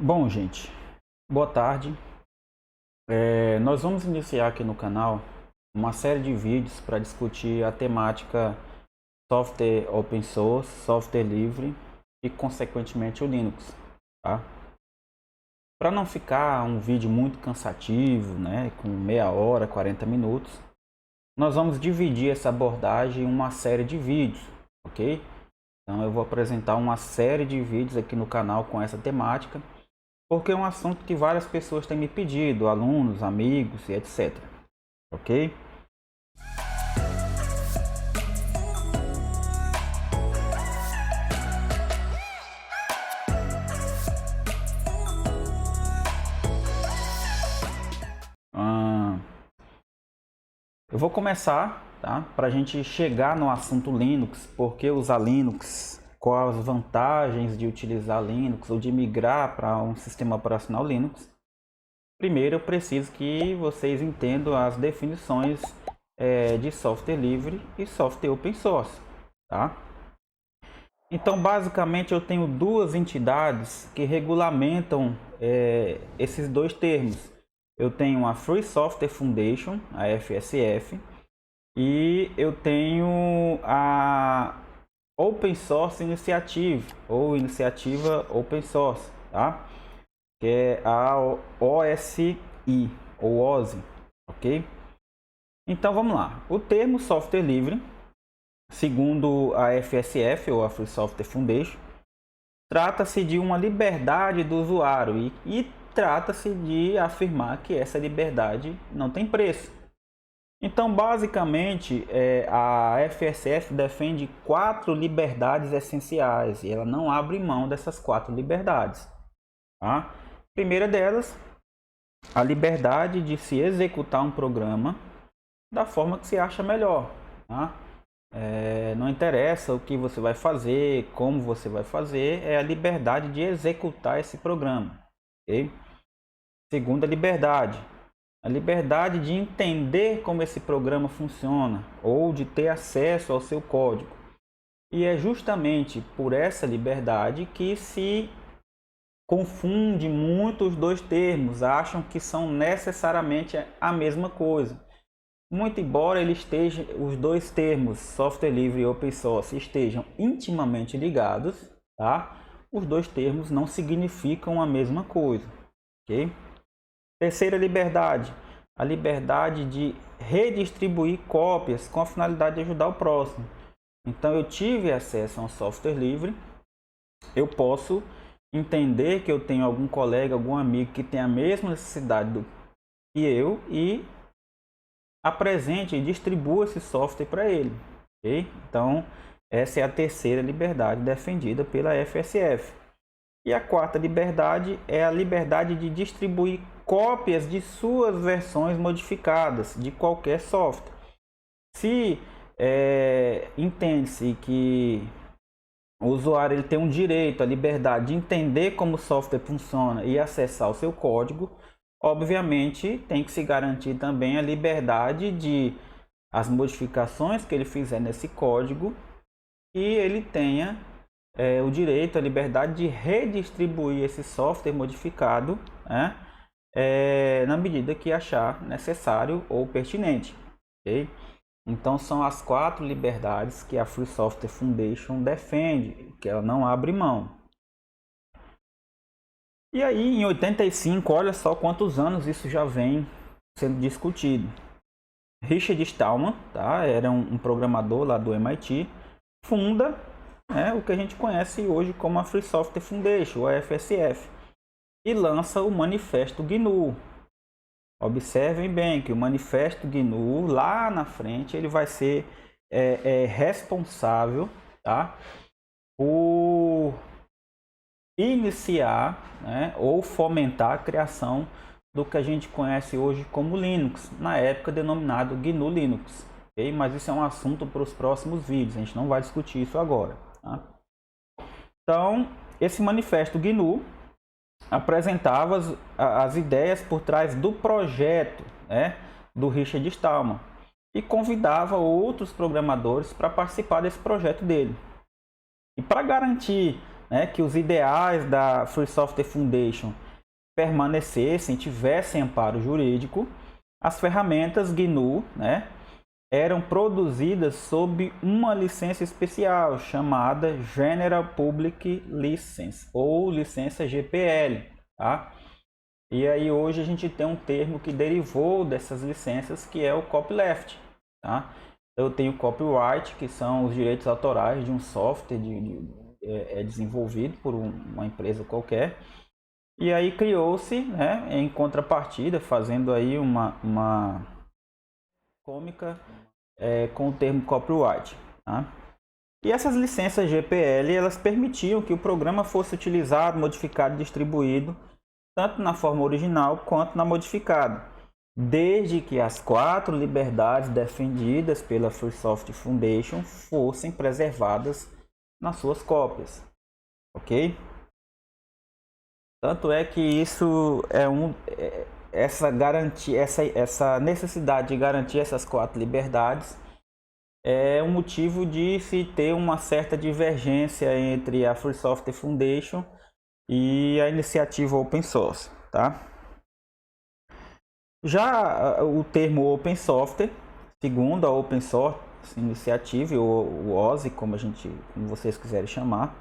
Bom, gente, boa tarde. Nós vamos iniciar aqui no canal uma série de vídeos para discutir a temática software open source, software livre e, consequentemente, o Linux, tá? Para não ficar um vídeo muito cansativo, né, com meia hora, 40 minutos, nós vamos dividir essa abordagem em uma série de vídeos, ok? Então eu vou apresentar uma série de vídeos aqui no canal com essa temática, porque é um assunto que várias pessoas têm me pedido, alunos, amigos e etc. Ok? Eu vou começar, tá? Para a gente chegar no assunto Linux, por que usar Linux, quais as vantagens de utilizar Linux ou de migrar para um sistema operacional Linux. Primeiro eu preciso que vocês entendam as definições de software livre e software open source, tá? Então basicamente eu tenho duas entidades que regulamentam esses dois termos. Eu tenho a Free Software Foundation, a FSF, e eu tenho a Open Source Initiative, ou Iniciativa Open Source, tá? Que é a OSI, ou OSI, ok? Então vamos lá. O termo software livre, segundo a FSF, ou a Free Software Foundation, trata-se de uma liberdade do usuário e trata-se de afirmar que essa liberdade não tem preço. Então, basicamente, a FSF defende 4 liberdades essenciais e ela não abre mão dessas 4 liberdades. Tá? A primeira delas, a liberdade de se executar um programa da forma que se acha melhor. Tá? Não interessa o que você vai fazer, como você vai fazer, é a liberdade de executar esse programa. Okay? Segunda liberdade, a liberdade de entender como esse programa funciona ou de ter acesso ao seu código. E é justamente por essa liberdade que se confunde muito os dois termos, acham que são necessariamente a mesma coisa. Muito embora os dois termos, software livre e open source, estejam intimamente ligados, tá? Os dois termos não significam a mesma coisa, ok? Terceira liberdade, a liberdade de redistribuir cópias com a finalidade de ajudar o próximo. Então eu tive acesso a um software livre, eu posso entender que eu tenho algum colega, algum amigo que tem a mesma necessidade que eu e apresente e distribua esse software para ele. Okay? Então essa é a terceira liberdade defendida pela FSF. E a quarta liberdade é a liberdade de distribuir cópias de suas versões modificadas de qualquer software. Se entende-se que o usuário ele tem um direito, a liberdade de entender como o software funciona e acessar o seu código, obviamente tem que se garantir também a liberdade de as modificações que ele fizer nesse código e ele tenha o direito, a liberdade de redistribuir esse software modificado, né, na medida que achar necessário ou pertinente. Okay? Então são as 4 liberdades que a Free Software Foundation defende, que ela não abre mão. E aí em 85, olha só quantos anos isso já vem sendo discutido. Richard Stallman, tá, era um programador lá do MIT, funda o que a gente conhece hoje como a Free Software Foundation, a FSF, e lança o Manifesto GNU. Observem bem que o Manifesto GNU, lá na frente, ele vai ser responsável, tá, por iniciar, né, ou fomentar a criação do que a gente conhece hoje como Linux, na época denominado GNU Linux. Okay? Mas isso é um assunto para os próximos vídeos, a gente não vai discutir isso agora. Tá? Então, esse Manifesto GNU apresentava as ideias por trás do projeto, né, do Richard Stallman e convidava outros programadores para participar desse projeto dele. E para garantir né, que os ideais da Free Software Foundation permanecessem, tivessem amparo jurídico, as ferramentas GNU, né, eram produzidas sob uma licença especial chamada General Public License ou licença GPL, tá? E aí hoje a gente tem um termo que derivou dessas licenças, que é o copyleft, tá? Eu tenho copyright, que são os direitos autorais de um software desenvolvido por uma empresa qualquer. E aí criou-se, né, em contrapartida, fazendo aí uma cômica com o termo copyright, tá? E essas licenças GPL, elas permitiam que o programa fosse utilizado, modificado e distribuído tanto na forma original quanto na modificada, desde que as 4 liberdades defendidas pela Free Software Foundation fossem preservadas nas suas cópias, ok? Tanto é que isso essa garantia, essa necessidade de garantir essas 4 liberdades é um motivo de se ter uma certa divergência entre a Free Software Foundation e a iniciativa Open Source, tá? Já o termo Open Software, segundo a Open Source Initiative, ou o OSI, como vocês quiserem chamar,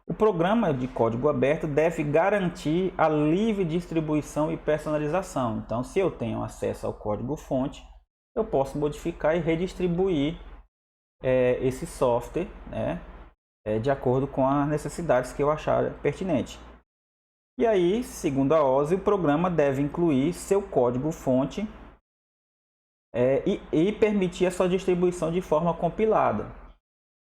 o programa de código aberto deve garantir a livre distribuição e personalização. Então, se eu tenho acesso ao código-fonte, eu posso modificar e redistribuir esse software, né, de acordo com as necessidades que eu achar pertinente. E aí, segundo a OSI, o programa deve incluir seu código-fonte e permitir a sua distribuição de forma compilada.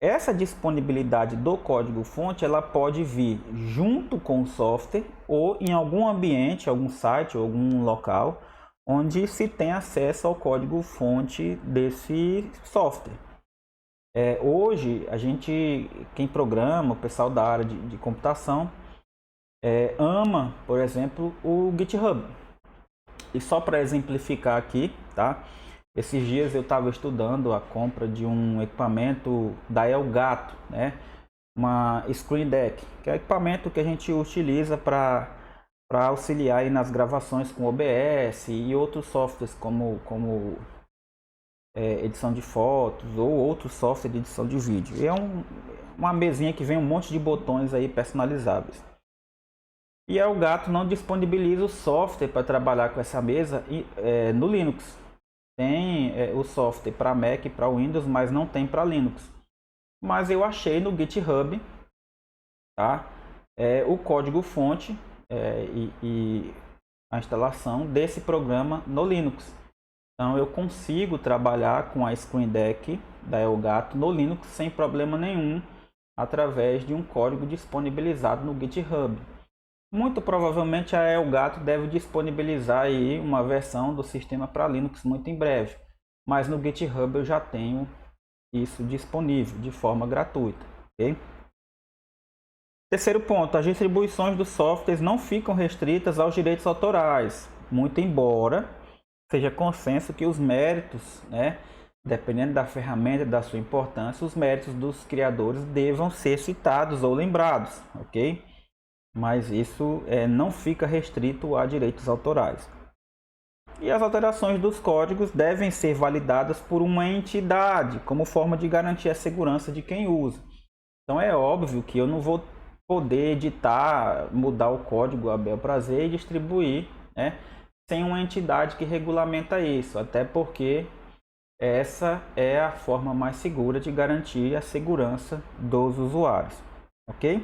Essa disponibilidade do código-fonte ela pode vir junto com o software ou em algum ambiente, algum site ou algum local onde se tem acesso ao código-fonte desse software. Hoje, quem programa, o pessoal da área de computação, ama, por exemplo, o GitHub. E só para exemplificar aqui, tá? Esses dias eu estava estudando a compra de um equipamento da Elgato, né? Uma Screen Deck, que é o equipamento que a gente utiliza para auxiliar aí nas gravações com OBS e outros softwares como edição de fotos ou outro software de edição de vídeo. E é uma mesinha que vem um monte de botões aí personalizáveis. E a Elgato não disponibiliza o software para trabalhar com essa mesa no Linux. Tem o software para Mac e para Windows, mas não tem para Linux. Mas eu achei no GitHub, tá? O código-fonte e a instalação desse programa no Linux. Então eu consigo trabalhar com a Screen Deck da Elgato no Linux sem problema nenhum, através de um código disponibilizado no GitHub. Muito provavelmente a Elgato deve disponibilizar aí uma versão do sistema para Linux muito em breve, mas no GitHub eu já tenho isso disponível de forma gratuita, ok? Terceiro ponto, as distribuições dos softwares não ficam restritas aos direitos autorais, muito embora seja consenso que os méritos, né, dependendo da ferramenta e da sua importância, os méritos dos criadores devam ser citados ou lembrados, ok? Mas isso não fica restrito a direitos autorais. E as alterações dos códigos devem ser validadas por uma entidade, como forma de garantir a segurança de quem usa. Então é óbvio que eu não vou poder editar, mudar o código a bel prazer e distribuir, né, sem uma entidade que regulamenta isso, até porque essa é a forma mais segura de garantir a segurança dos usuários, ok?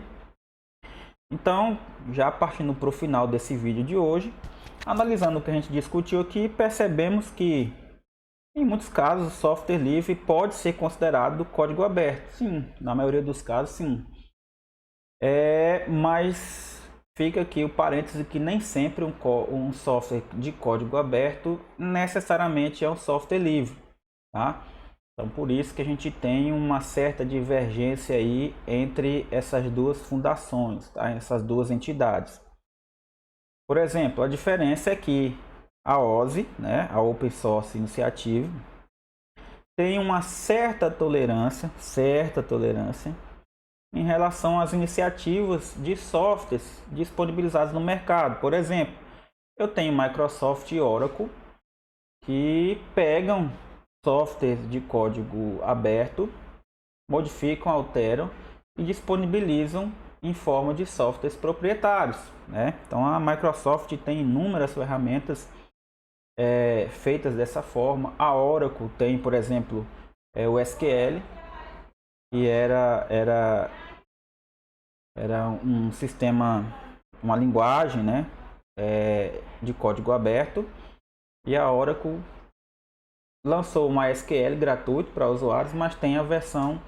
Então, já partindo para o final desse vídeo de hoje, analisando o que a gente discutiu aqui, percebemos que em muitos casos o software livre pode ser considerado código aberto. Sim, na maioria dos casos sim. Mas fica aqui o parêntese que nem sempre um software de código aberto necessariamente é um software livre, tá? Então por isso que a gente tem uma certa divergência aí entre essas duas fundações, tá? Essas duas entidades. Por exemplo, a diferença é que a OSI, né, a Open Source Initiative, tem uma certa tolerância em relação às iniciativas de softwares disponibilizados no mercado. Por exemplo, eu tenho Microsoft e Oracle, que pegam softwares de código aberto, modificam, alteram e disponibilizam em forma de softwares proprietários, né? Então a Microsoft tem inúmeras ferramentas feitas dessa forma. A Oracle tem, por exemplo, o SQL, que era um sistema, uma linguagem, né, de código aberto, e a Oracle lançou uma MySQL gratuito para usuários, mas tem a versão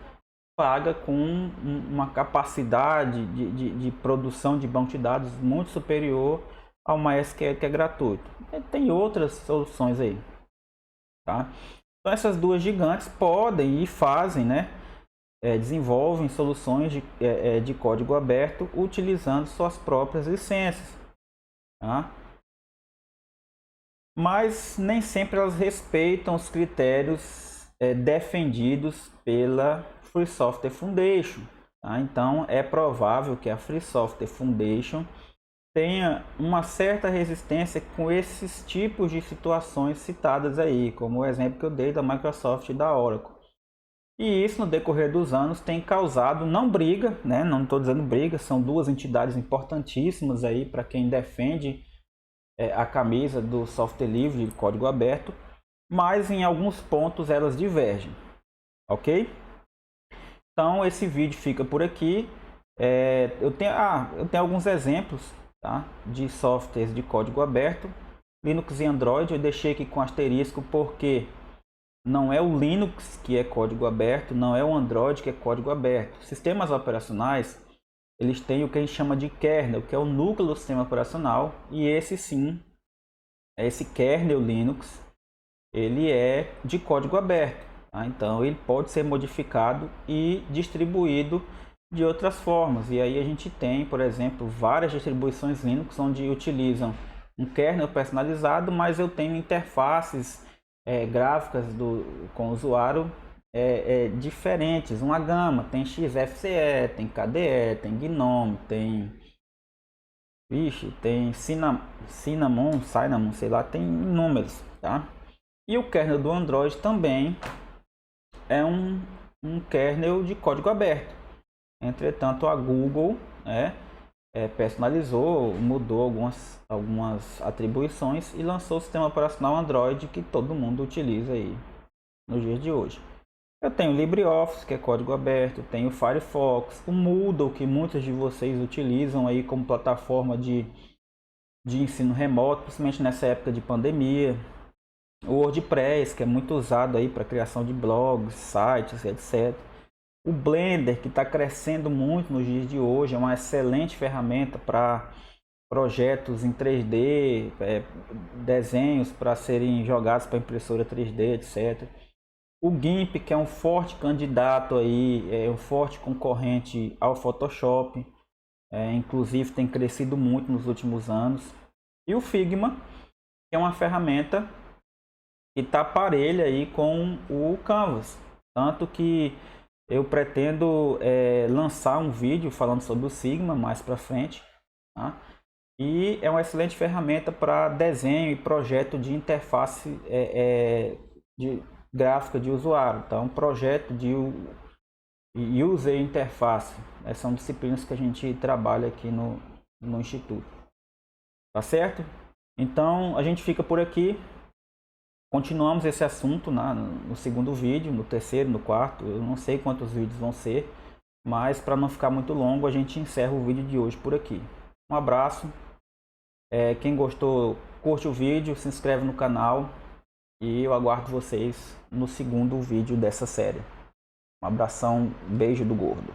paga com uma capacidade de produção de banco de dados muito superior ao MySQL, que é gratuito. Tem outras soluções aí, tá? Então essas duas gigantes podem e fazem, né, desenvolvem soluções de código aberto utilizando suas próprias licenças, tá? Mas nem sempre elas respeitam os critérios defendidos pela Free Software Foundation, tá? Então é provável que a Free Software Foundation tenha uma certa resistência com esses tipos de situações citadas aí, como o exemplo que eu dei da Microsoft e da Oracle. E isso no decorrer dos anos tem causado, não briga, né? Não estou dizendo briga, são duas entidades importantíssimas aí para quem defende a camisa do software livre de código aberto, mas em alguns pontos elas divergem, ok? Então esse vídeo fica por aqui. Eu tenho alguns exemplos, tá, de softwares de código aberto, Linux e Android. Eu deixei aqui com asterisco porque não é o Linux que é código aberto, não é o Android que é código aberto. Sistemas operacionais, eles têm o que a gente chama de kernel, que é o núcleo do sistema operacional, e esse sim, esse kernel Linux, ele é de código aberto, tá? Então ele pode ser modificado e distribuído de outras formas. E aí a gente tem, por exemplo, várias distribuições Linux onde utilizam um kernel personalizado, mas eu tenho interfaces gráficas com o usuário diferentes, uma gama. Tem XFCE, tem KDE, tem GNOME, tem Cinnamon, sei lá, tem inúmeros, tá? E o kernel do Android também é um kernel de código aberto. Entretanto, a Google personalizou, mudou algumas atribuições e lançou o sistema operacional Android que todo mundo utiliza aí nos dias de hoje. Eu tenho o LibreOffice, que é código aberto, tenho o Firefox, o Moodle, que muitos de vocês utilizam aí como plataforma de ensino remoto, principalmente nessa época de pandemia. O WordPress, que é muito usado aí para criação de blogs, sites, etc. O Blender, que está crescendo muito nos dias de hoje, é uma excelente ferramenta para projetos em 3D, desenhos para serem jogados para impressora 3D, etc. O GIMP, que é um forte candidato aí, um forte concorrente ao Photoshop, inclusive tem crescido muito nos últimos anos. E o Figma, que é uma ferramenta que está parelha aí com o Canvas, tanto que eu pretendo lançar um vídeo falando sobre o Figma mais para frente, tá? E é uma excelente ferramenta para desenho e projeto de interface de gráfica de usuário. Então, projeto de user interface, são disciplinas que a gente trabalha aqui no Instituto, tá certo? Então a gente fica por aqui. Continuamos esse assunto no segundo vídeo, no terceiro, no quarto. Eu não sei quantos vídeos vão ser, mas para não ficar muito longo, a gente encerra o vídeo de hoje por aqui. Um abraço. Quem gostou, curte o vídeo, se inscreve no canal e eu aguardo vocês no segundo vídeo dessa série. Um abração, beijo do gordo.